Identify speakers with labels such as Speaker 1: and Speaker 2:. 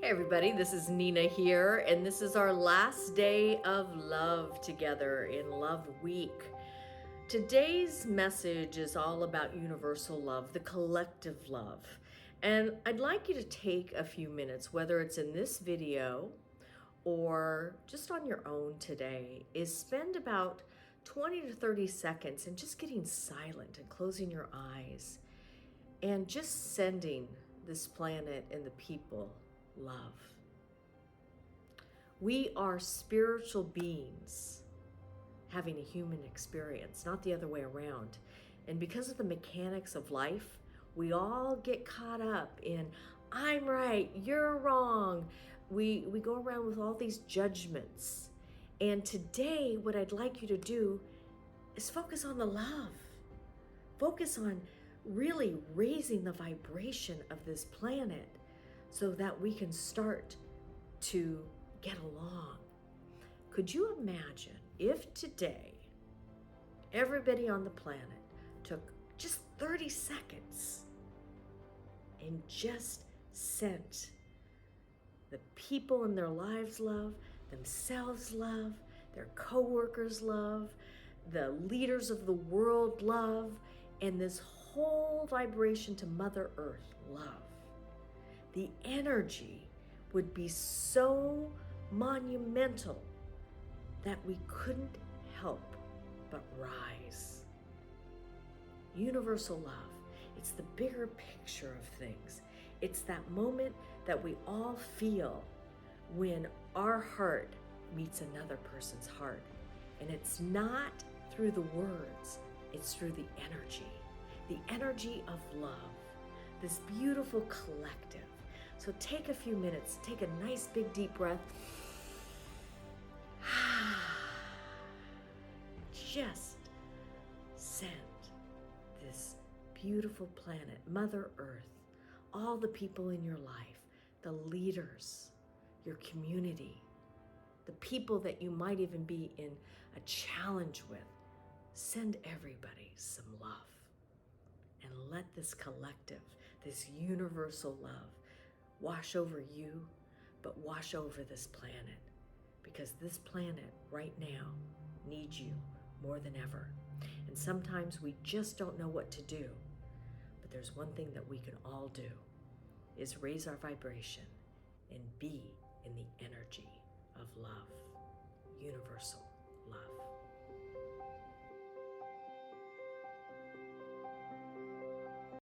Speaker 1: Hey everybody, this is Nina here, and this is our last day of love together in Love Week. Today's message is all about universal love, the collective love. And I'd like you to take a few minutes, whether it's in this video or just on your own today, is spend about 20 to 30 seconds and just getting silent and closing your eyes and just sending this planet and the people love. We are spiritual beings having a human experience, not the other way around. And because of the mechanics of life, we all get caught up in, I'm right, you're wrong. We go around with all these judgments. And today, what I'd like you to do is focus on the love. Focus on really raising the vibration of this planet so that we can start to get along. Could you imagine if today everybody on the planet took just 30 seconds and just sent the people in their lives love, themselves love, their co-workers love, the leaders of the world love, and this whole vibration to Mother Earth love? The energy would be so monumental that we couldn't help but rise. Universal love, it's the bigger picture of things. It's that moment that we all feel when our heart meets another person's heart. And it's not through the words, it's through the energy of love, this beautiful collective. So take a few minutes, take a nice big deep breath. Just send this beautiful planet, Mother Earth, all the people in your life, the leaders, your community, the people that you might even be in a challenge with. Send everybody some love and let this collective, this universal love, wash over you, but wash over this planet, because this planet right now needs you more than ever. And sometimes we just don't know what to do, but there's one thing that we can all do, is raise our vibration and be in the energy of love, universal love.